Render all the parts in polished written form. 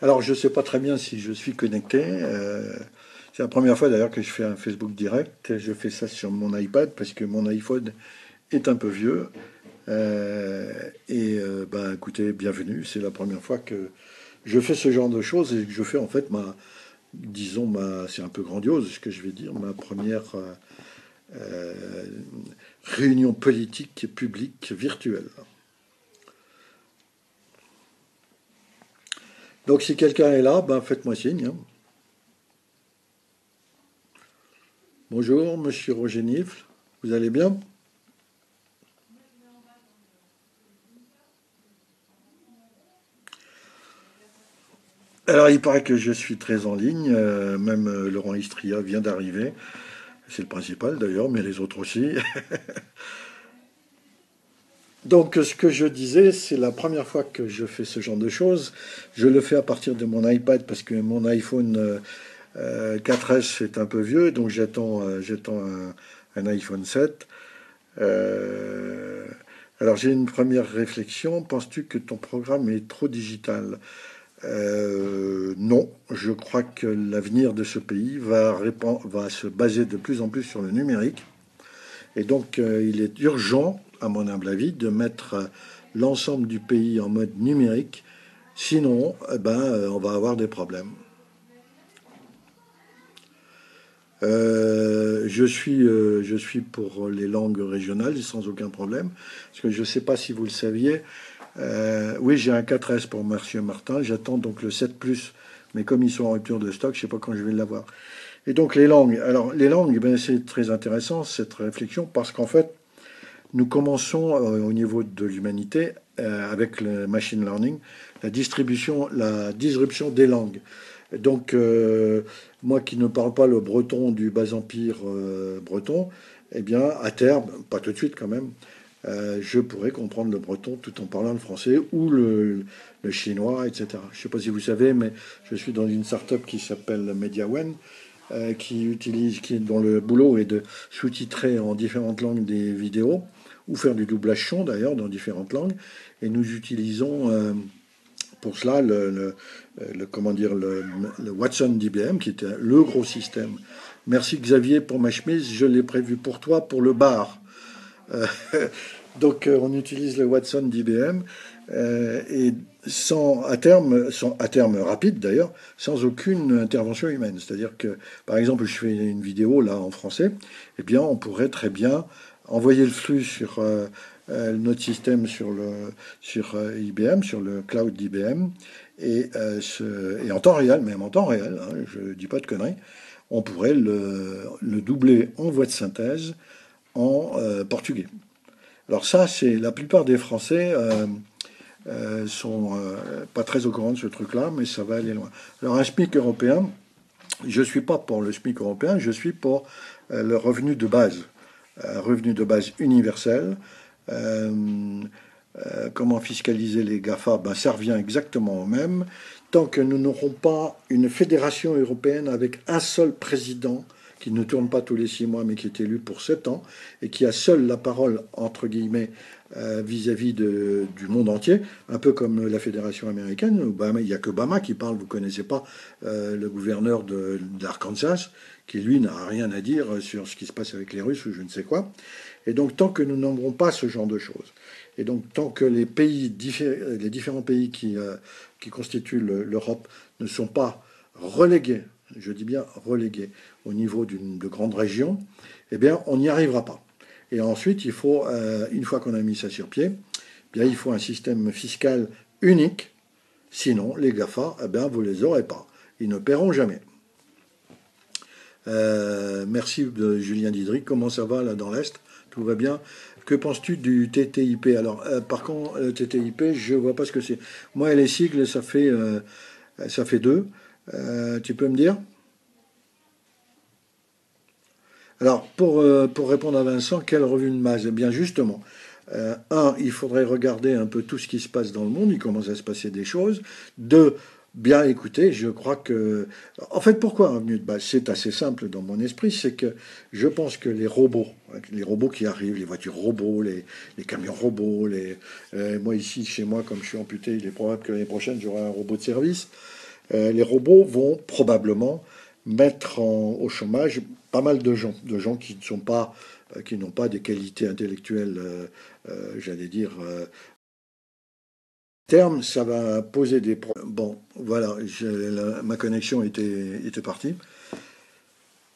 Alors, je ne sais pas très bien si je suis connecté. C'est la première fois d'ailleurs que je fais un Facebook direct. Je fais ça sur mon iPad parce que mon iPhone est un peu vieux. Ben, écoutez, bienvenue. C'est la première fois que je fais ce genre de choses et que je fais en fait disons, c'est un peu grandiose ce que je vais dire, ma première euh, réunion politique publique virtuelle. Donc, si quelqu'un est là, ben, faites-moi signe, hein. Bonjour, monsieur Roger Nifle. Vous allez bien? Alors, il paraît que je suis très en ligne. Même Laurent Istria vient d'arriver. C'est le principal d'ailleurs, mais les autres aussi. Donc, ce que je disais, c'est la première fois que je fais ce genre de choses. Je le fais à partir de mon iPad parce que mon iPhone 4S est un peu vieux, donc j'attends un iPhone 7. Euh, alors, j'ai une première réflexion. Penses-tu que ton programme est trop digital? Non, je crois que l'avenir de ce pays va se baser de plus en plus sur le numérique. Et donc, il est urgent, à mon humble avis, de mettre l'ensemble du pays en mode numérique. Sinon, on va avoir des problèmes. Je suis pour les langues régionales sans aucun problème. Parce que je ne sais pas si vous le saviez. Oui, j'ai un 4S pour Monsieur Martin. J'attends donc le 7 Plus. Mais comme ils sont en rupture de stock, je ne sais pas quand je vais l'avoir. Et donc les langues. Alors les langues, eh ben, c'est très intéressant cette réflexion parce qu'en fait, nous commençons au niveau de l'humanité avec le machine learning, la disruption des langues. Donc moi qui ne parle pas le breton du bas empire breton, eh bien à terme, pas tout de suite quand même, je pourrais comprendre le breton tout en parlant le français ou le chinois, etc. Je ne sais pas si vous savez, mais je suis dans une start-up qui s'appelle MediaOne, dont le boulot est de sous-titrer en différentes langues des vidéos, ou faire du doublage son d'ailleurs dans différentes langues. Et nous utilisons pour cela comment dire, le Watson d'IBM, qui était le gros système. Merci Xavier pour ma chemise, je l'ai prévu pour toi pour le bar. Euh, donc on utilise le Watson d'IBM et à terme rapide d'ailleurs, sans aucune intervention humaine. C'est-à-dire que, par exemple, je fais une vidéo là en français, eh bien, on pourrait très bien envoyer le flux sur notre système sur IBM, sur le cloud d'IBM, et en temps réel, même en temps réel, hein, je ne dis pas de conneries, on pourrait le doubler en voix de synthèse en portugais. Alors ça, c'est la plupart des Français sont pas très au courant de ce truc-là, mais ça va aller loin. Alors un SMIC européen, je suis pas pour le SMIC européen, je suis pour le revenu de base, un revenu de base universel. Euh, Comment fiscaliser les GAFA? Ben, ça revient exactement au même. Tant que nous n'aurons pas une fédération européenne avec un seul président qui ne tourne pas tous les 6 mois, mais qui est élu pour 7 ans, et qui a seul la parole, entre guillemets, vis-à-vis du monde entier, un peu comme la fédération américaine. Obama, il n'y a que Obama qui parle, vous ne connaissez pas le gouverneur d'Arkansas, qui lui n'a rien à dire sur ce qui se passe avec les Russes ou je ne sais quoi. Et donc tant que nous n'aurons pas ce genre de choses, et donc tant que les différents pays qui constituent l'Europe ne sont pas relégués, je dis bien relégués, au niveau de grande région, eh bien on n'y arrivera pas. Et ensuite, il faut, une fois qu'on a mis ça sur pied, eh bien, il faut un système fiscal unique. Sinon, les GAFA, eh bien, vous ne les aurez pas. Ils ne paieront jamais. Merci de Julien Didric. Comment ça va là dans l'Est? Tout va bien? Que penses-tu du TTIP? Alors, par contre, le TTIP, je ne vois pas ce que c'est. Moi, les sigles, ça fait deux. Tu peux me dire? Alors, pour répondre à Vincent, quel revenu de masse? Eh bien, justement, il faudrait regarder un peu tout ce qui se passe dans le monde. Il commence à se passer des choses. Deux, bien écouter. Je crois que. En fait, pourquoi un revenu de base? C'est assez simple dans mon esprit. C'est que je pense que les robots qui arrivent, les voitures robots, les camions robots, moi ici, chez moi, comme je suis amputé, il est probable que l'année prochaine, j'aurai un robot de service. les robots vont probablement mettre au chômage pas mal de gens qui ne sont pas, qui n'ont pas des qualités intellectuelles, j'allais dire, terme, ça va poser des problèmes. Bon, voilà, ma connexion était partie.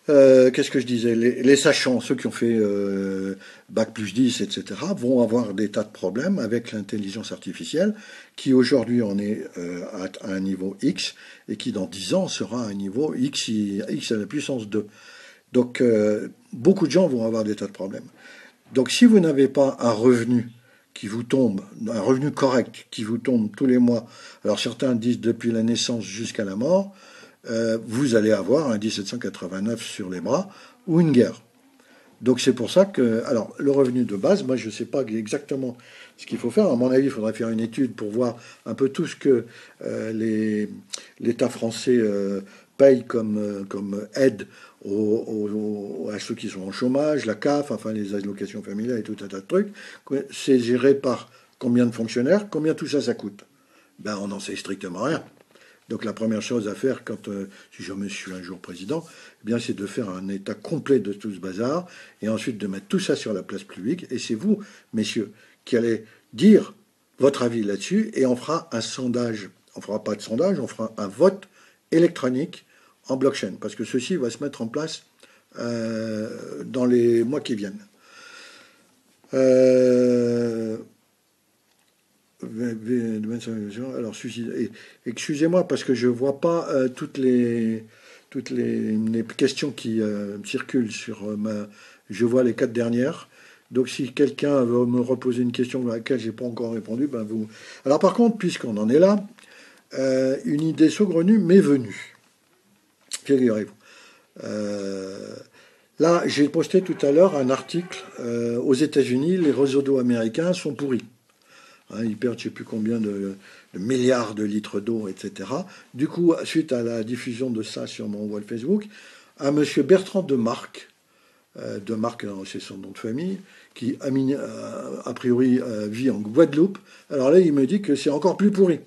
Qu'est-ce que je disais? Les sachants, ceux qui ont fait Bac plus 10, etc., vont avoir des tas de problèmes avec l'intelligence artificielle, qui aujourd'hui en est à un niveau X, et qui dans 10 ans sera à un niveau X, X à la puissance 2. Donc beaucoup de gens vont avoir des tas de problèmes. Donc si vous n'avez pas un revenu qui vous tombe, un revenu correct qui vous tombe tous les mois, alors certains disent depuis la naissance jusqu'à la mort, vous allez avoir un 1789 sur les bras ou une guerre. Donc c'est pour ça que, alors le revenu de base, moi je ne sais pas exactement ce qu'il faut faire. À mon avis, il faudrait faire une étude pour voir un peu tout ce que l'État français paye comme aide à ceux qui sont en chômage, la CAF, enfin les allocations familiales et tout un tas de trucs. C'est géré par combien de fonctionnaires, combien tout ça, ça coûte. Ben on n'en sait strictement rien. Donc la première chose à faire, quand si je me suis un jour président, eh bien c'est de faire un état complet de tout ce bazar et ensuite de mettre tout ça sur la place publique. Et c'est vous, messieurs, qui allez dire votre avis là-dessus et on fera un sondage. On fera pas de sondage, on fera un vote électronique en blockchain parce que ceci va se mettre en place dans les mois qui viennent. Alors, excusez-moi parce que je vois pas toutes les questions qui circulent sur ma. Je vois les 4 dernières. Donc, si quelqu'un veut me reposer une question à laquelle j'ai pas encore répondu, ben vous. Alors, par contre, puisqu'on en est là, une idée saugrenue m'est venue. Figurez-vous. Là, j'ai posté tout à l'heure un article. Aux États-Unis, les réseaux d'eau américains sont pourris. Ils perdent je ne sais plus combien de milliards de litres d'eau, etc. Du coup, suite à la diffusion de ça sur mon wall Facebook, un monsieur Bertrand Demarque, c'est son nom de famille, qui a priori vit en Guadeloupe, alors là, il me dit que c'est encore plus pourri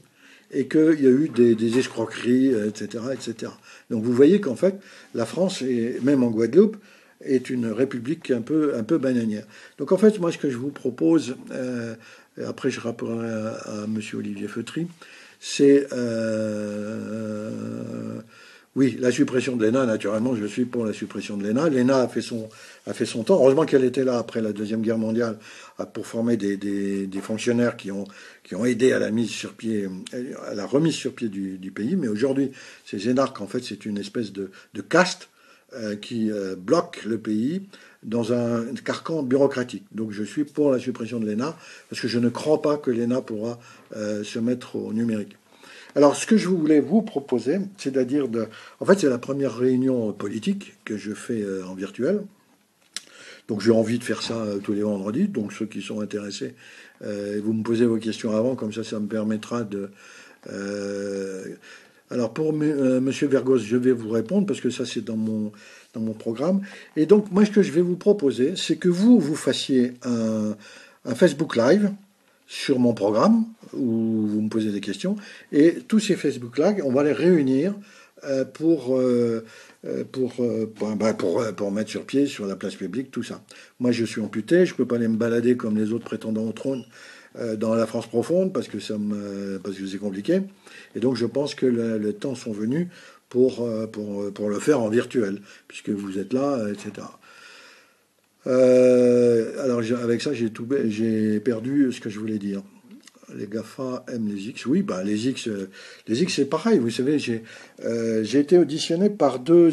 et qu'il y a eu des escroqueries, etc., etc. Donc vous voyez qu'en fait, la France, et même en Guadeloupe, est une république un peu bananière. Donc en fait, moi, ce que je vous propose, et après je rappellerai à M. Olivier Feutry, c'est oui, la suppression de l'ENA, naturellement, je suis pour la suppression de l'ENA. L'ENA a fait son temps. Heureusement qu'elle était là après la Deuxième Guerre mondiale pour former des fonctionnaires qui ont aidé à la mise sur pied, à la remise sur pied du pays. Mais aujourd'hui, ces énarques, en fait, c'est une espèce de caste qui bloque le pays dans un carcan bureaucratique. Donc je suis pour la suppression de l'ENA, parce que je ne crois pas que l'ENA pourra se mettre au numérique. Alors, ce que je voulais vous proposer, c'est-à-dire en fait, c'est la première réunion politique que je fais en virtuel. Donc, j'ai envie de faire ça tous les vendredis. Donc, ceux qui sont intéressés, vous me posez vos questions avant, comme ça me permettra de. Alors, pour Monsieur Vergos, je vais vous répondre parce que ça, c'est dans mon programme. Et donc, moi, ce que je vais vous proposer, c'est que vous fassiez un Facebook Live sur mon programme où vous me posez des questions et tous ces Facebook Live, on va les réunir pour mettre sur pied sur la place publique tout ça. Moi, je suis amputé, je peux pas aller me balader comme les autres prétendants au trône dans la France profonde parce que c'est compliqué. Et donc, je pense que le temps sont venus pour le faire en virtuel, puisque vous êtes là, etc. Alors avec ça, j'ai perdu ce que je voulais dire. Les GAFA aiment les X. Oui, bah les X c'est pareil. Vous savez, j'ai été auditionné par deux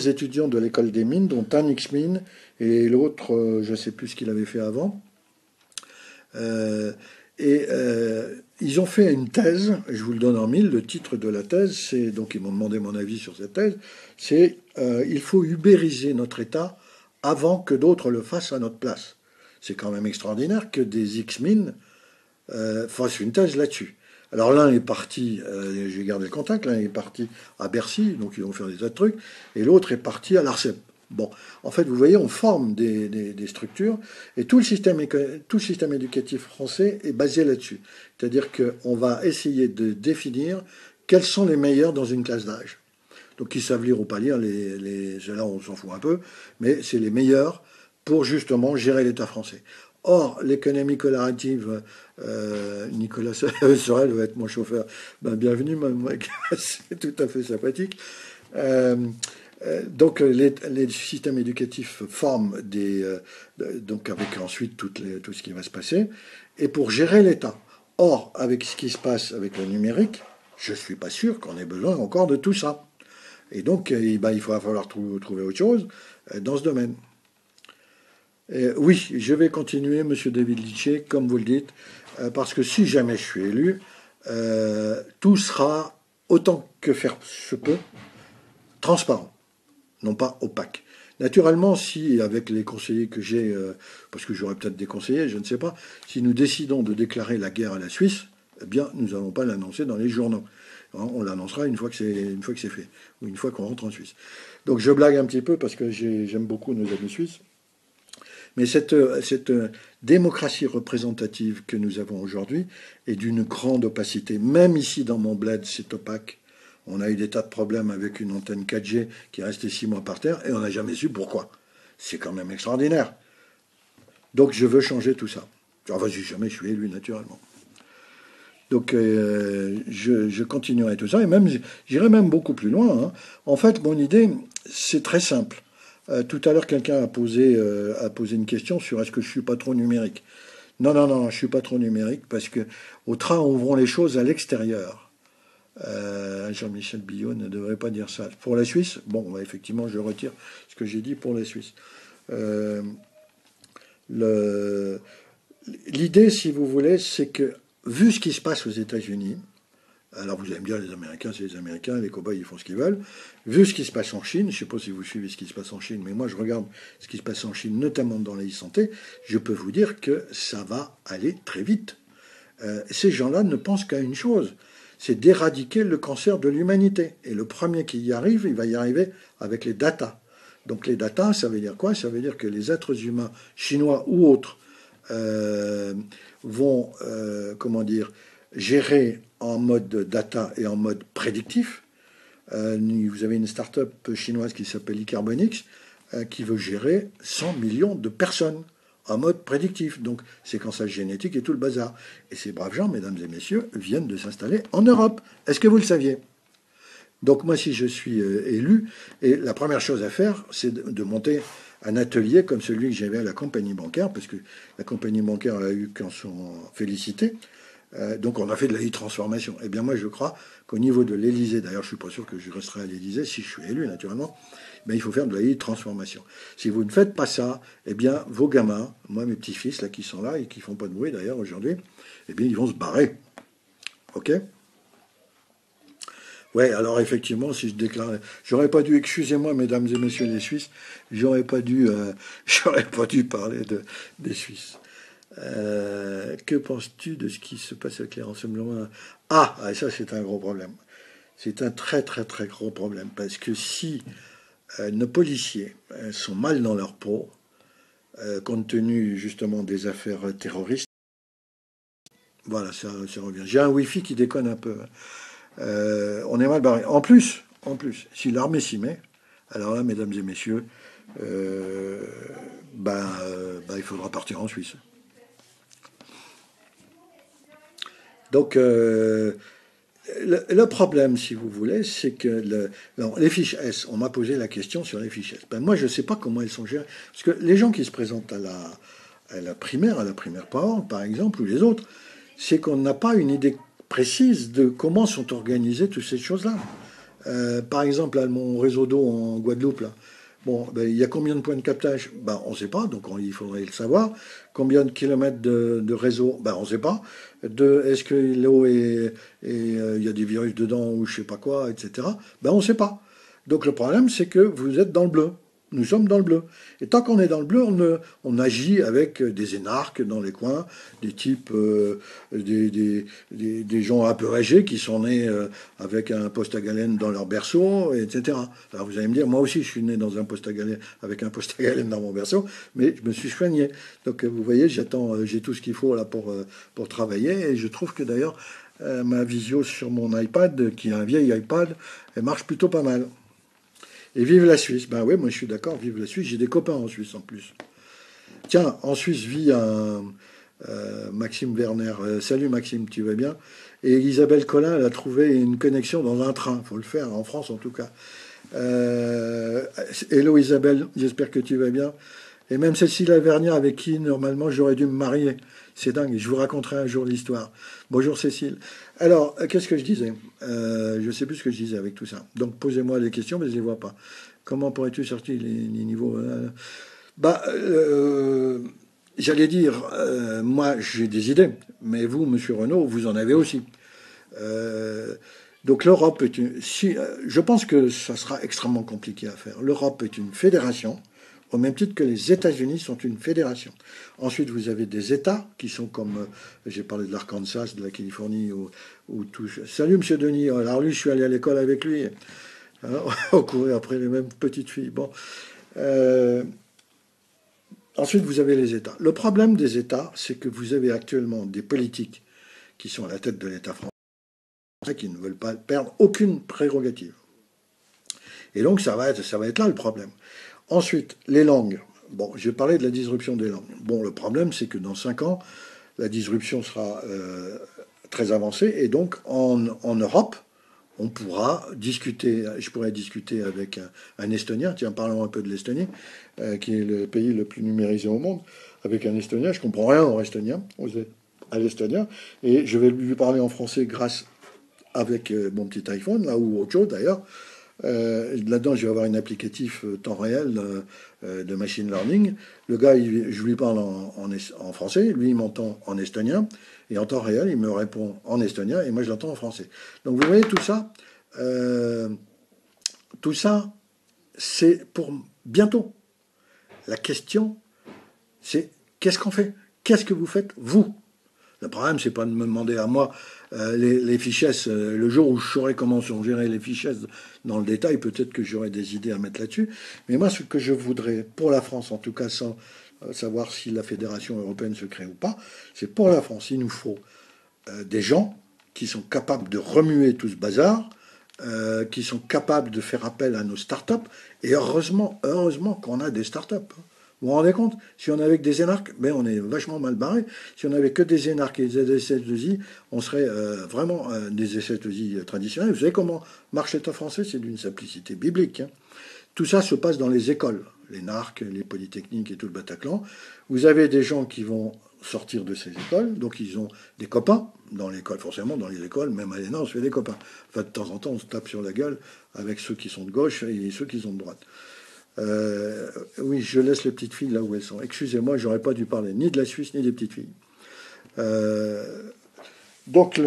étudiants de l'école des mines, dont un X-Mine et l'autre, je ne sais plus ce qu'il avait fait avant. Ils ont fait une thèse, je vous le donne en mille, le titre de la thèse, c'est, donc ils m'ont demandé mon avis sur cette thèse, c'est il faut ubériser notre État avant que d'autres le fassent à notre place. C'est quand même extraordinaire que des X-Mines fassent une thèse là-dessus. Alors l'un est parti, j'ai gardé le contact, l'un est parti à Bercy, donc ils vont faire des tas de trucs, et l'autre est parti à l'ARCEP. Bon, en fait, vous voyez, on forme des structures et tout le système éducatif français est basé là-dessus. C'est-à-dire qu'on va essayer de définir quels sont les meilleurs dans une classe d'âge. Donc, qui savent lire ou pas lire, là, on s'en fout un peu, mais c'est les meilleurs pour justement gérer l'État français. Or, l'économie collaborative, Nicolas Sorel va être mon chauffeur. Ben, bienvenue, Mike, c'est tout à fait sympathique. Euh, donc les systèmes éducatifs forment donc avec ensuite tout ce qui va se passer, et pour gérer l'État. Or, avec ce qui se passe avec le numérique, je ne suis pas sûr qu'on ait besoin encore de tout ça. Et donc, il va falloir trouver autre chose dans ce domaine. Oui, je vais continuer, Monsieur David Litché, comme vous le dites, parce que si jamais je suis élu, tout sera, autant que faire se peut, transparent, non pas opaque. Naturellement, si avec les conseillers que j'ai, parce que j'aurai peut-être des conseillers, je ne sais pas, si nous décidons de déclarer la guerre à la Suisse, eh bien, nous n'allons pas l'annoncer dans les journaux. On l'annoncera une fois que c'est fait, ou une fois qu'on rentre en Suisse. Donc je blague un petit peu parce que j'aime beaucoup nos amis suisses. Mais cette démocratie représentative que nous avons aujourd'hui est d'une grande opacité. Même ici, dans mon bled, c'est opaque. On a eu des tas de problèmes avec une antenne 4G qui est restée 6 mois par terre et on n'a jamais su pourquoi. C'est quand même extraordinaire. Donc je veux changer tout ça. Enfin, si jamais je suis élu, naturellement. Donc je continuerai tout ça et même j'irai même beaucoup plus loin. Hein. En fait, mon idée, c'est très simple. Tout à l'heure, quelqu'un a posé une question sur est-ce que je suis pas trop numérique. Non, non, non, je suis pas trop numérique parce que au train, ouvrons les choses à l'extérieur. Jean-Michel Billot ne devrait pas dire ça. Pour la Suisse, bon, bah, effectivement, je retire ce que j'ai dit pour la Suisse. L'idée, si vous voulez, c'est que, vu ce qui se passe aux États-Unis, alors vous allez me dire, les Américains, c'est les Américains, les cow-boys, ils font ce qu'ils veulent. Vu ce qui se passe en Chine, je ne sais pas si vous suivez ce qui se passe en Chine, mais moi je regarde ce qui se passe en Chine, notamment dans la e-santé, je peux vous dire que ça va aller très vite. Ces gens-là ne pensent qu'à une chose, c'est d'éradiquer le cancer de l'humanité. Et le premier qui y arrive, il va y arriver avec les data. Donc les data, ça veut dire quoi? Ça veut dire que les êtres humains, chinois ou autres, vont, gérer en mode data et en mode prédictif. Vous avez une start-up chinoise qui s'appelle eCarbonix qui veut gérer 100 millions de personnes en mode prédictif. Donc séquençage génétique et tout le bazar. Et ces braves gens, mesdames et messieurs, viennent de s'installer en Europe. Est-ce que vous le saviez? Donc moi, si je suis élu, et la première chose à faire, c'est de monter un atelier comme celui que j'avais à la compagnie bancaire, parce que la compagnie bancaire a eu qu'en sont félicités. Donc on a fait de la e-transformation. Eh bien moi je crois qu'au niveau de l'Élysée, d'ailleurs je ne suis pas sûr que je resterai à l'Élysée si je suis élu naturellement, mais il faut faire de la e-transformation. Si vous ne faites pas ça, eh bien vos gamins, moi mes petits-fils là qui sont là et qui font pas de bruit d'ailleurs aujourd'hui, eh bien ils vont se barrer. Ok? Ouais, alors effectivement, si je déclare, j'aurais pas dû, excusez-moi, mesdames et messieurs les Suisses, j'aurais pas dû parler des Suisses. Que penses-tu de ce qui se passe avec les renseignements? Ça c'est un gros problème. C'est un très très très gros problème parce que si nos policiers sont mal dans leur peau, compte tenu justement des affaires terroristes, voilà, ça revient. J'ai un Wi-Fi qui déconne un peu. On est mal barré. En plus, si l'armée s'y met, alors là, mesdames et messieurs, il faudra partir en Suisse. Donc, le problème, si vous voulez, c'est que les fiches S, on m'a posé la question sur les fiches S. Moi, je ne sais pas comment elles sont gérées. Parce que les gens qui se présentent à la primaire parole, par exemple, ou les autres, c'est qu'on n'a pas une idée précise de comment sont organisées toutes ces choses-là. Par exemple, là, mon réseau d'eau en Guadeloupe, là, il y a combien de points de captage? On ne sait pas, donc il faudrait le savoir. Combien de kilomètres de réseau? On ne sait pas. Est-ce que l'eau il y a des virus dedans ou je ne sais pas quoi, etc. On ne sait pas. Donc le problème, c'est que vous êtes dans le bleu. Nous sommes dans le bleu. Et tant qu'on est dans le bleu, on agit avec des énarques dans les coins, des types, des gens un peu âgés qui sont nés avec un poste à galène dans leur berceau, etc. Alors vous allez me dire, moi aussi je suis né dans un poste à galène, avec un poste à galène dans mon berceau, mais je me suis soigné. Donc vous voyez, j'ai tout ce qu'il faut là pour travailler. Et je trouve que d'ailleurs, ma visio sur mon iPad, qui est un vieil iPad, elle marche plutôt pas mal. Et vive la Suisse. Ben oui, moi je suis d'accord, vive la Suisse. J'ai des copains en Suisse en plus. Tiens, en Suisse vit un Maxime Werner. Salut Maxime, tu vas bien? Et Isabelle Collin, elle a trouvé une connexion dans un train. Faut le faire, en France en tout cas. Hello Isabelle, j'espère que tu vas bien. Et même Cécile Lavernia, avec qui normalement j'aurais dû me marier. C'est dingue, je vous raconterai un jour l'histoire. Bonjour Cécile. Alors, qu'est-ce que je disais Je ne sais plus ce que je disais avec tout ça. Donc posez-moi les questions, mais je ne les vois pas. Comment pourrais-tu sortir les niveaux Bah, j'allais dire, moi j'ai des idées, mais vous, Monsieur Renaud, vous en avez aussi. Euh, donc l'Europe est une... je pense que ça sera extrêmement compliqué à faire. L'Europe est une fédération, au même titre que les États-Unis sont une fédération. Ensuite, vous avez des États qui sont comme, j'ai parlé de l'Arkansas, de la Californie, ou tout. Salut Monsieur Denis, alors lui, je suis allé à l'école avec lui, hein, on courait après les mêmes petites filles. Bon. Euh, Ensuite, vous avez les États. Le problème des États, c'est que vous avez actuellement des politiques qui sont à la tête de l'État français, qui ne veulent pas perdre aucune prérogative. Et donc, ça va être là le problème. Ensuite, les langues. Bon, j'ai parlé de la disruption des langues. Bon, le problème, c'est que dans 5 ans, la disruption sera très avancée. Et donc, en Europe, on pourra discuter, je pourrais discuter avec un Estonien, tiens, parlons un peu de l'Estonie, qui est le pays le plus numérisé au monde, avec un Estonien, je comprends rien en estonien, à l'estonien, et je vais lui parler en français grâce avec mon petit iPhone, là, ou autre chose d'ailleurs. Là-dedans, je vais avoir un applicatif temps réel de machine learning. Le gars, je lui parle en français, lui, il m'entend en estonien, et en temps réel, il me répond en estonien, et moi, je l'entends en français. Donc, vous voyez, euh, tout ça, c'est pour bientôt. La question, c'est qu'est-ce qu'on fait? Qu'est-ce que vous faites, vous? Le problème, c'est pas de me demander à moi les fichesses. Le jour où je saurai comment sont gérées les fichesses dans le détail, peut-être que j'aurai des idées à mettre là-dessus. Mais moi, ce que je voudrais, pour la France, en tout cas sans savoir si la Fédération européenne se crée ou pas, c'est pour la France, il nous faut des gens qui sont capables de remuer tout ce bazar, qui sont capables de faire appel à nos startups. Et heureusement qu'on a des startups. Vous vous rendez compte? Si on avait que des énarques, ben on est vachement mal barré. Si on avait que des énarques et des SS2I, on serait vraiment des SS2I traditionnels. Vous savez comment marche l'État français? C'est d'une simplicité biblique. Hein. Tout ça se passe dans les écoles, les narcs, les polytechniques et tout le Bataclan. Vous avez des gens qui vont sortir de ces écoles, donc ils ont des copains dans l'école, forcément dans les écoles, même à l'ENA, on se fait des copains. Enfin, de temps en temps, on se tape sur la gueule avec ceux qui sont de gauche et ceux qui sont de droite. Oui, je laisse les petites filles là où elles sont. Excusez-moi, j'aurais pas dû parler ni de la Suisse ni des petites filles. Euh, donc,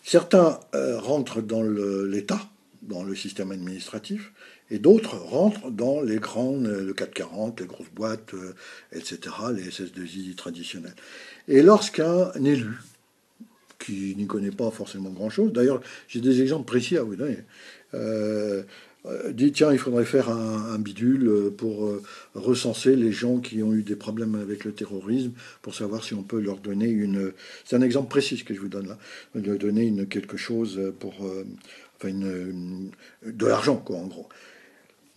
certains rentrent dans l'État, dans le système administratif, et d'autres rentrent dans les grandes, le 440, les grosses boîtes, etc., les SS2I traditionnels. Et lorsqu'un élu, qui n'y connaît pas forcément grand-chose, d'ailleurs, j'ai des exemples précis à vous donner, euh, dit tiens, il faudrait faire un bidule pour recenser les gens qui ont eu des problèmes avec le terrorisme, pour savoir si on peut leur donner une... C'est un exemple précis que je vous donne là, de donner quelque chose pour... enfin, de l'argent, quoi, en gros.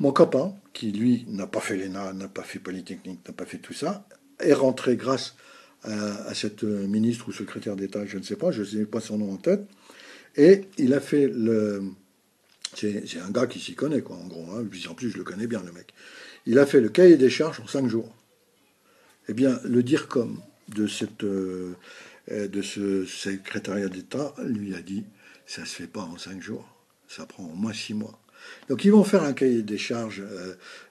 Mon copain, qui lui n'a pas fait l'ENA, n'a pas fait Polytechnique, n'a pas fait tout ça, est rentré grâce à cette ministre ou secrétaire d'État, je ne sais pas, je ne sais pas son nom en tête, et il a fait le... C'est un gars qui s'y connaît, quoi, en gros. Hein. Puis en plus, je le connais bien, le mec. Il a fait le cahier des charges en 5 jours. Eh bien, le DIRCOM de ce secrétariat d'État lui a dit ça se fait pas en 5 jours, ça prend au moins 6 mois. Donc ils vont faire un cahier des charges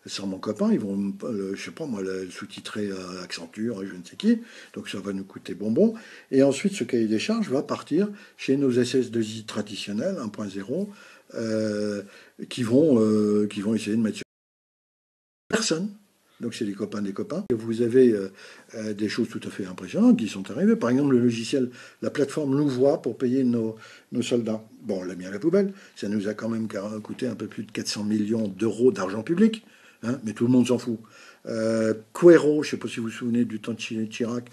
sans mon copain, ils vont, je sais pas moi, le sous-titrer à Accenture, je ne sais qui, donc ça va nous coûter bonbon. Et ensuite, ce cahier des charges va partir chez nos SS2I traditionnels 1.0 qui vont essayer de mettre personne. Donc c'est des copains des copains. Vous avez des choses tout à fait impressionnantes qui sont arrivées. Par exemple, le logiciel, la plateforme Louvois pour payer nos soldats. Bon, on l'a mis à la poubelle. Ça nous a quand même coûté un peu plus de 400 millions d'euros d'argent public. Hein, mais tout le monde s'en fout. Quero, je ne sais pas si vous vous souvenez du temps de Chirac.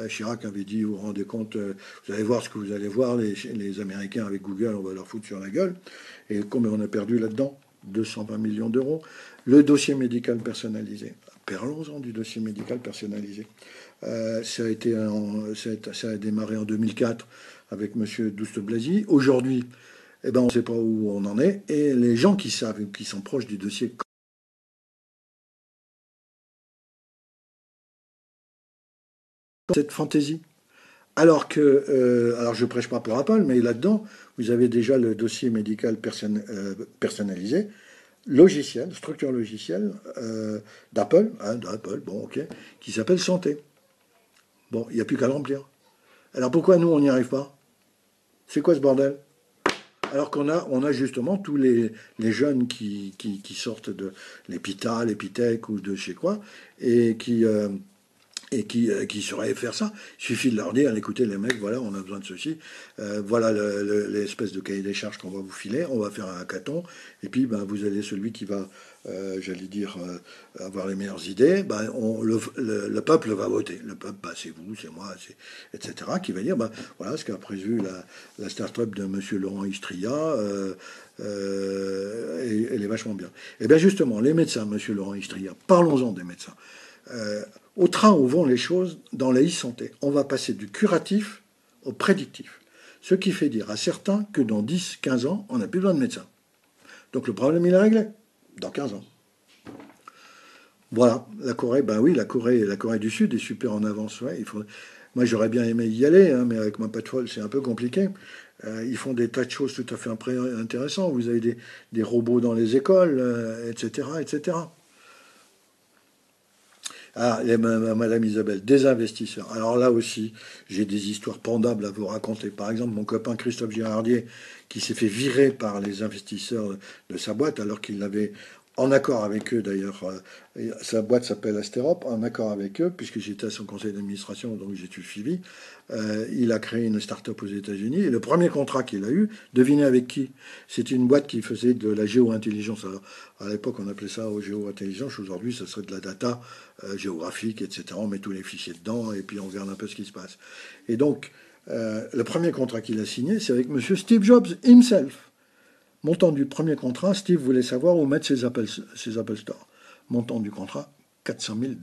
Chirac avait dit, vous vous rendez compte, vous allez voir ce que vous allez voir, les Américains avec Google, on va leur foutre sur la gueule. Et combien on a perdu là-dedans? 220 millions d'euros. Le dossier médical personnalisé. Parlons-en du dossier médical personnalisé. Ça a démarré en 2004 avec M. Douste-Blazy. Aujourd'hui, eh ben, on ne sait pas où on en est. Et les gens qui savent, qui sont proches du dossier, cette fantaisie. Alors je prêche pas pour Apple, mais là-dedans, vous avez déjà le dossier médical personnalisé, logiciel, structure logicielle d'Apple, bon, ok, qui s'appelle Santé. Bon, il n'y a plus qu'à le remplir. Alors pourquoi nous, on n'y arrive pas? C'est quoi ce bordel? Alors on a justement tous les jeunes qui sortent de l'EPITA, l'EPITech ou de je sais quoi, et qui sauraient faire ça. Il suffit de leur dire, écoutez les mecs, voilà, on a besoin de ceci, voilà l'espèce de cahier des charges qu'on va vous filer, on va faire un hackathon, et puis ben, vous allez celui qui va, j'allais dire, avoir les meilleures idées, ben, le peuple va voter. Le peuple, ben, c'est vous, c'est moi, etc., qui va dire, ben, voilà ce qu'a prévu la start-up de M. Laurent Istria, elle est vachement bien. Et bien justement, les médecins, M. Laurent Istria, parlons-en des médecins. Au train où vont les choses dans la e-santé, on va passer du curatif au prédictif. Ce qui fait dire à certains que dans 10-15 ans, on n'a plus besoin de médecins. Donc le problème, il est réglé. Dans 15 ans. Voilà, la Corée, ben oui, la Corée du Sud est super en avance. Ouais, moi, j'aurais bien aimé y aller, hein, mais avec ma patte folle, c'est un peu compliqué. Ils font des tas de choses tout à fait intéressantes. Vous avez des robots dans les écoles, etc., etc. Ah, Madame Isabelle, des investisseurs. Alors là aussi, j'ai des histoires pendables à vous raconter. Par exemple, mon copain Christophe Girardier, qui s'est fait virer par les investisseurs de sa boîte, alors qu'il l'avait, en accord avec eux d'ailleurs, sa boîte s'appelle Astérop, en accord avec eux, puisque j'étais à son conseil d'administration, donc j'ai tout suivi. Il a créé une start-up aux États-Unis. Et le premier contrat qu'il a eu, devinez avec qui? C'est une boîte qui faisait de la géo-intelligence. Alors, à l'époque, on appelait ça géo-intelligence. Aujourd'hui, ça serait de la data géographique, etc. On met tous les fichiers dedans et puis on regarde un peu ce qui se passe. Et donc, le premier contrat qu'il a signé, c'est avec M. Steve Jobs himself. Montant du premier contrat, Steve voulait savoir où mettre ses Apple Store. Montant du contrat, 400 000 $.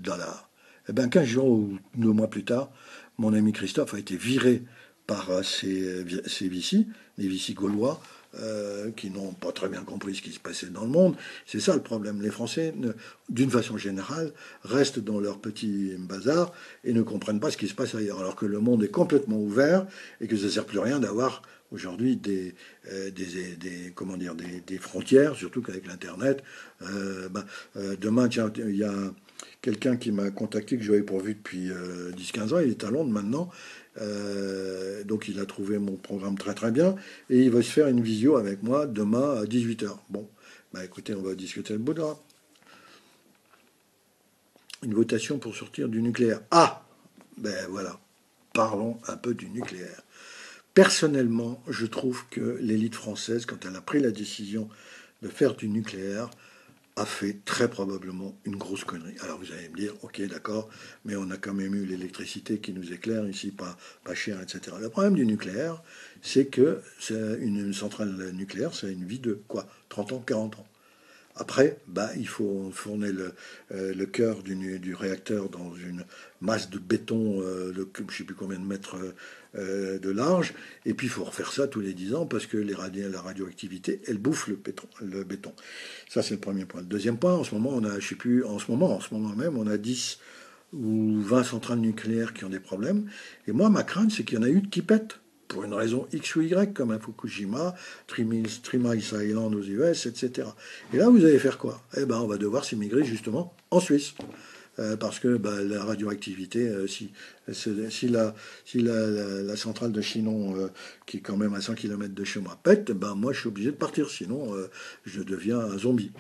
Eh bien, 15 jours ou 2 mois plus tard, mon ami Christophe a été viré par ces VC, les VC gaulois, qui n'ont pas très bien compris ce qui se passait dans le monde. C'est ça le problème. Les Français, d'une façon générale, restent dans leur petit bazar et ne comprennent pas ce qui se passe ailleurs. Alors que le monde est complètement ouvert et que ça ne sert plus à rien d'avoir aujourd'hui des frontières, surtout qu'avec l'Internet. Demain, tiens, il y a quelqu'un qui m'a contacté, que j'avais pourvu depuis 10-15 ans. Il est à Londres maintenant. Donc il a trouvé mon programme très très bien. Et il va se faire une visio avec moi demain à 18h. Bon, bah écoutez, on va discuter le bout de là. Une votation pour sortir du nucléaire. Ah, ben voilà. Parlons un peu du nucléaire. Personnellement, je trouve que l'élite française, quand elle a pris la décision de faire du nucléaire, a fait très probablement une grosse connerie. Alors vous allez me dire, ok, d'accord, mais on a quand même eu l'électricité qui nous éclaire ici, pas cher, etc. Le problème du nucléaire, c'est que une centrale nucléaire, c'est une vie de quoi? 30 ans, 40 ans. Après, il faut fournir le cœur du réacteur dans une masse de béton de je ne sais plus combien de mètres de large, et puis il faut refaire ça tous les 10 ans parce que la radioactivité, elle bouffe le béton. Ça, c'est le premier point. Le deuxième point, en ce moment, on a, je sais plus, en ce moment même, on a 10 ou 20 centrales nucléaires qui ont des problèmes. Et moi, ma crainte, c'est qu'il y en a une qui pète pour une raison X ou Y, comme à Fukushima, Three Mile Island aux US, etc. Et là, vous allez faire quoi? Eh ben, on va devoir s'immigrer justement en Suisse. Parce que la radioactivité, si la centrale de Chinon, qui est quand même à 100 km de chez moi, pète, moi je suis obligé de partir, sinon je deviens un zombie.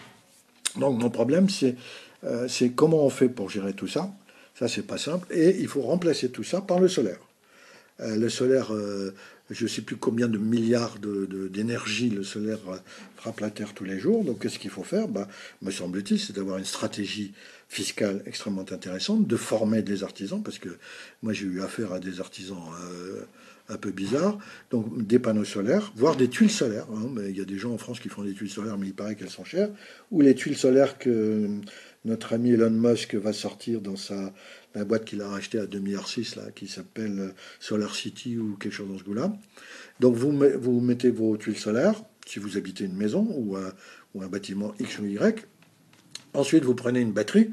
Donc mon problème, c'est c'est comment on fait pour gérer tout ça. Ça, c'est pas simple. Et il faut remplacer tout ça par le solaire. Le solaire, je ne sais plus combien de milliards d'énergie le solaire frappe la Terre tous les jours. Donc, qu'est-ce qu'il faut faire? Me semble-t-il, c'est d'avoir une stratégie fiscale extrêmement intéressante, de former des artisans, parce que moi, j'ai eu affaire à des artisans un peu bizarres. Donc, des panneaux solaires, voire des tuiles solaires. Hein. Mais il y a des gens en France qui font des tuiles solaires, mais il paraît qu'elles sont chères. Ou les tuiles solaires que notre ami Elon Musk va sortir dans la boîte qu'il a rachetée à 2,6 milliards, là, qui s'appelle Solar City ou quelque chose dans ce goût-là. Donc vous mettez vos tuiles solaires, si vous habitez une maison ou un bâtiment X ou Y. Ensuite, vous prenez une batterie,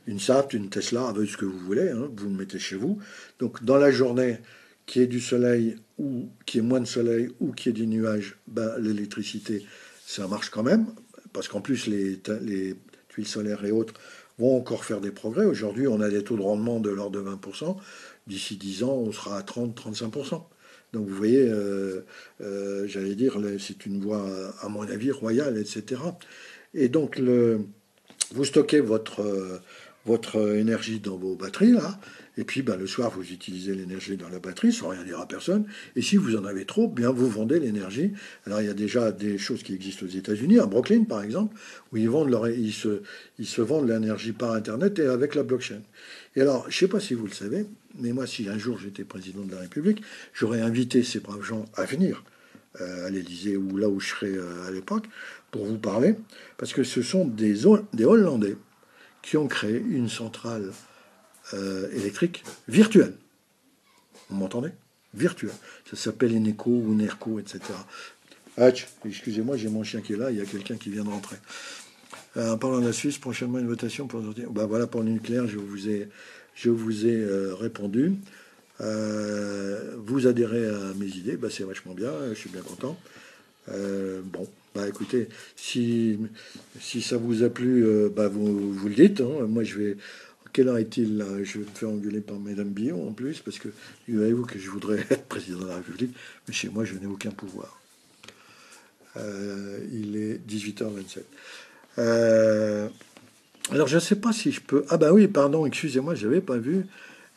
une Saft, une Tesla, avec ce que vous voulez, hein, vous le mettez chez vous. Donc dans la journée, qu'il y ait du soleil ou qu'il y ait moins de soleil ou qu'il y ait des nuages, l'électricité, ça marche quand même. Parce qu'en plus, les tuiles solaires et autres vont encore faire des progrès. Aujourd'hui, on a des taux de rendement de l'ordre de 20%. D'ici 10 ans, on sera à 30-35%. Donc vous voyez, j'allais dire, c'est une voie, à mon avis, royale, etc. Et donc, vous stockez votre énergie dans vos batteries, là, et puis le soir, vous utilisez l'énergie dans la batterie sans rien dire à personne. Et si vous en avez trop, bien vous vendez l'énergie. Alors il y a déjà des choses qui existent aux États-Unis, à Brooklyn par exemple, où ils se vendent l'énergie par Internet et avec la blockchain. Et alors, je ne sais pas si vous le savez, mais moi, si un jour j'étais président de la République, j'aurais invité ces braves gens à venir à l'Élysée ou là où je serais à l'époque, pour vous parler, parce que ce sont des Hollandais qui ont créé une centrale électrique virtuelle. Vous m'entendez? Virtuelle. Ça s'appelle Eneco ou Nerco, etc. Ah, excusez-moi, j'ai mon chien qui est là, il y a quelqu'un qui vient de rentrer. En parlant de la Suisse, prochainement une votation pour voilà, pour le nucléaire, je vous ai répondu. Vous adhérez à mes idées, c'est vachement bien, je suis bien content. Écoutez, si ça vous a plu, vous le dites. Hein. Moi, je vais. Quelle heure est-il là? Je vais me faire engueuler par Madame Billon en plus, parce que voyez-vous que je voudrais être président de la République, mais chez moi, je n'ai aucun pouvoir. Il est 18h27. Alors, je ne sais pas si je peux. Ah, oui, pardon, excusez-moi, je n'avais pas vu.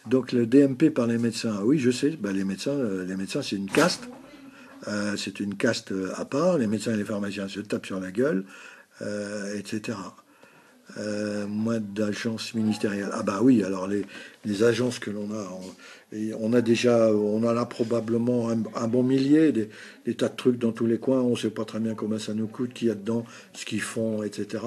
Donc, le DMP par les médecins. Ah, oui, je sais. Les médecins, c'est une caste. C'est une caste à part. Les médecins et les pharmaciens se tapent sur la gueule, etc. Moins d'agences ministérielles. Oui, alors les agences que l'on a, on a là probablement un bon millier, des tas de trucs dans tous les coins. On ne sait pas très bien combien ça nous coûte, qui y a dedans, ce qu'ils font, etc.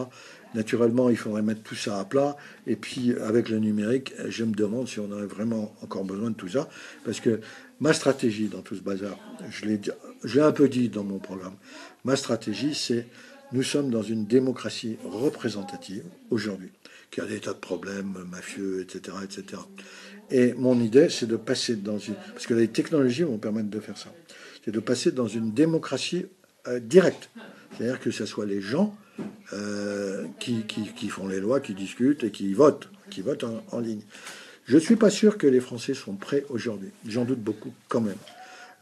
Naturellement, il faudrait mettre tout ça à plat. Et puis, avec le numérique, je me demande si on a vraiment encore besoin de tout ça. Parce que ma stratégie dans tout ce bazar, je l'ai un peu dit dans mon programme, ma stratégie, c'est nous sommes dans une démocratie représentative aujourd'hui, qui a des tas de problèmes mafieux, etc., etc. Et mon idée, c'est de passer dans une... Parce que les technologies vont permettre de faire ça. C'est de passer dans une démocratie directe. C'est-à-dire que ce soit les gens qui font les lois, qui discutent et qui votent en ligne. Je ne suis pas sûr que les Français sont prêts aujourd'hui. J'en doute beaucoup quand même.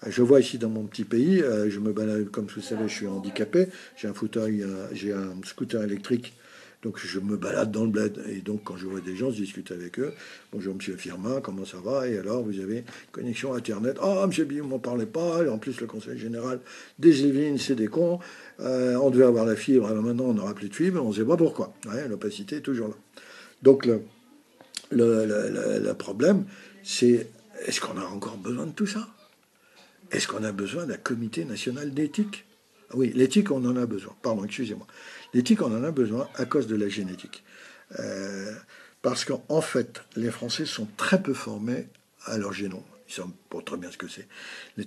Je vois ici dans mon petit pays, je me balade, comme vous savez, je suis handicapé, j'ai un scooter électrique, donc je me balade dans le bled. Et donc quand je vois des gens, je discute avec eux. Bonjour monsieur Firmin, comment ça va? Et alors vous avez connexion Internet? Ah monsieur Billon, m'en parlez pas. Et en plus le conseil général des Yvelines, c'est des cons. On devait avoir la fibre, maintenant on n'aura plus de fibre, on ne sait pas pourquoi. Ouais, l'opacité est toujours là. Donc le problème, c'est est-ce qu'on a encore besoin de tout ça? Est-ce qu'on a besoin d'un comité national d'éthique? Oui, l'éthique, on en a besoin. Pardon, excusez-moi. L'éthique, on en a besoin à cause de la génétique. Parce qu'en fait, les Français sont très peu formés à leur génome. Ils savent pas très bien ce que c'est.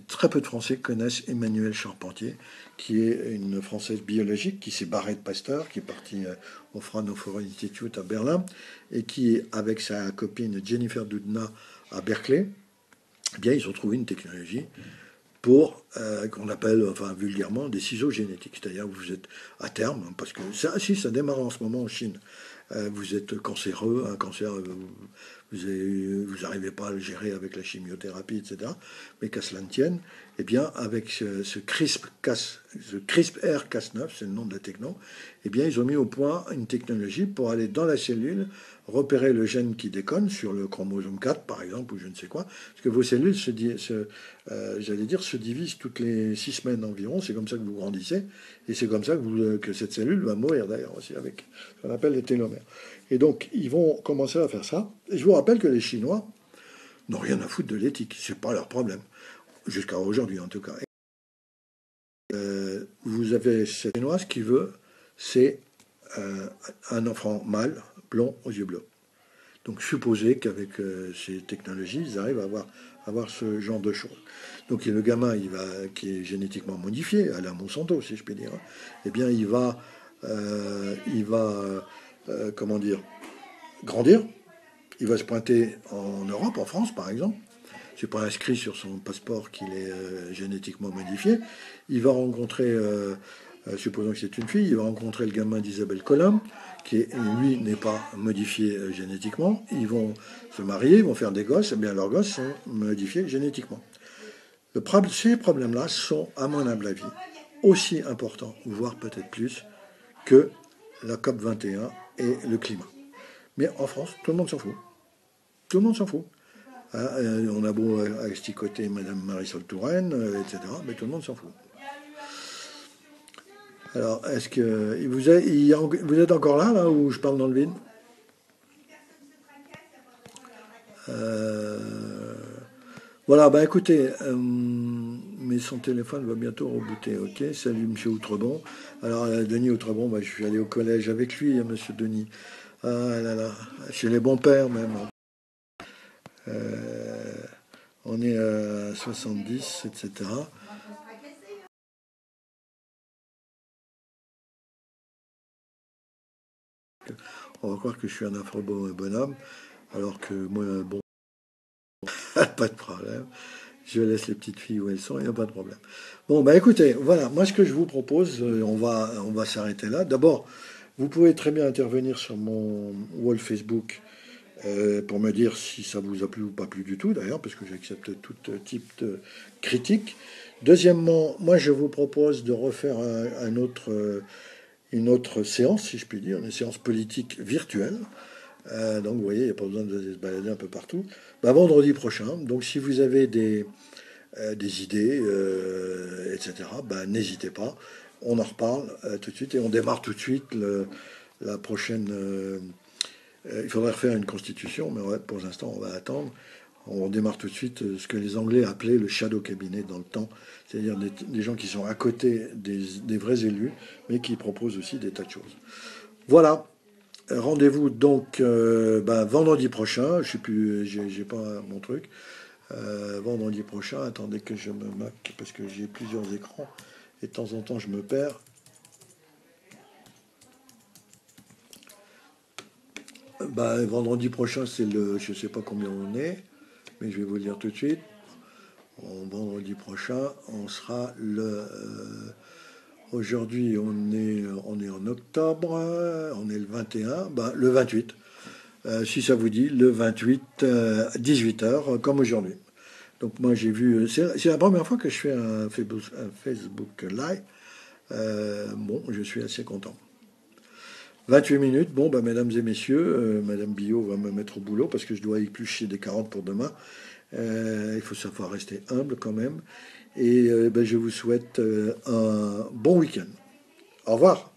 Très peu de Français connaissent Emmanuelle Charpentier, qui est une Française biologique, qui s'est barrée de Pasteur, qui est partie au Fraunhofer Institute à Berlin, et qui, avec sa copine Jennifer Doudna à Berkeley, ils ont trouvé une technologie pour qu'on appelle, vulgairement, des ciseaux génétiques. C'est-à-dire que vous êtes à terme, parce que ça démarre en ce moment en Chine. Vous êtes cancéreux, un cancer, vous n'arrivez pas à le gérer avec la chimiothérapie, etc. Mais qu'à cela ne tienne, eh bien, avec ce CRISPR-Cas9, c'est le nom de la techno, eh bien, ils ont mis au point une technologie pour aller dans la cellule, repérer le gène qui déconne sur le chromosome 4, par exemple, ou je ne sais quoi, parce que vos cellules se divisent toutes les 6 semaines environ, c'est comme ça que vous grandissez, et c'est comme ça que cette cellule va mourir d'ailleurs aussi, avec ce qu'on appelle les télomères. Et donc, ils vont commencer à faire ça. Et je vous rappelle que les Chinois n'ont rien à foutre de l'éthique, c'est pas leur problème, jusqu'à aujourd'hui en tout cas. Vous avez cette Chinoise qui veut, c'est un enfant mâle, blond, aux yeux bleus. Donc supposer qu'avec ces technologies, ils arrivent à avoir ce genre de choses. Donc le gamin, qui est génétiquement modifié, à la Monsanto, si je puis dire, eh bien il va comment dire, grandir. Il va se pointer en Europe, en France par exemple. C'est pas inscrit sur son passeport qu'il est génétiquement modifié. Il va rencontrer, supposons que c'est une fille, il va rencontrer le gamin d'Isabelle Collin, qui lui n'est pas modifié génétiquement. Ils vont se marier, ils vont faire des gosses, et bien leurs gosses sont modifiés génétiquement. Ces problèmes-là sont, à mon humble avis, aussi importants, voire peut-être plus, que la COP 21 et le climat. Mais en France, tout le monde s'en fout. Tout le monde s'en fout. On a beau asticoter Madame Marisol Touraine, etc., mais tout le monde s'en fout. Alors, est-ce que vous êtes encore là où je parle dans le vide? Voilà, bah écoutez, mais son téléphone va bientôt rebooter, ok. Salut Monsieur Outrebon. Alors, Denis Outrebon, bah, je suis allé au collège avec lui, Monsieur Denis. Ah là là, chez les bons pères même. On est à 70, etc. On va croire que je suis un affreux bonhomme, alors que moi, bon, pas de problème. Je laisse les petites filles où elles sont, il n'y a pas de problème. Bon, bah écoutez, voilà, moi ce que je vous propose, on va s'arrêter là. D'abord, vous pouvez très bien intervenir sur mon wall Facebook pour me dire si ça vous a plu ou pas plu du tout, d'ailleurs, parce que j'accepte tout type de critique. Deuxièmement, moi je vous propose de refaire une autre séance, si je puis dire, une séance politique virtuelle. Donc vous voyez, il n'y a pas besoin de se balader un peu partout. Bah, vendredi prochain, donc si vous avez des idées, etc., bah, n'hésitez pas. On en reparle tout de suite et on démarre tout de suite la prochaine... il faudrait refaire une constitution, mais ouais, pour l'instant, on va attendre. On démarre tout de suite ce que les Anglais appelaient le shadow cabinet dans le temps, c'est-à-dire des gens qui sont à côté des vrais élus, mais qui proposent aussi des tas de choses. Voilà. Rendez-vous donc vendredi prochain. Je sais plus, j'ai pas mon truc. Vendredi prochain. Attendez que je me maque parce que j'ai plusieurs écrans et de temps en temps je me perds. Vendredi prochain, c'est je sais pas combien on est, mais je vais vous le dire tout de suite. Vendredi prochain, on sera aujourd'hui, on est en octobre, on est le 21, le 28. Si ça vous dit, le 28, 18h, comme aujourd'hui. Donc moi j'ai vu, c'est la première fois que je fais un Facebook Live. Je suis assez content. 28 minutes, mesdames et messieurs, Madame Billot va me mettre au boulot parce que je dois éplucher des carottes pour demain. Il faut savoir rester humble quand même. Et je vous souhaite un bon week-end. Au revoir.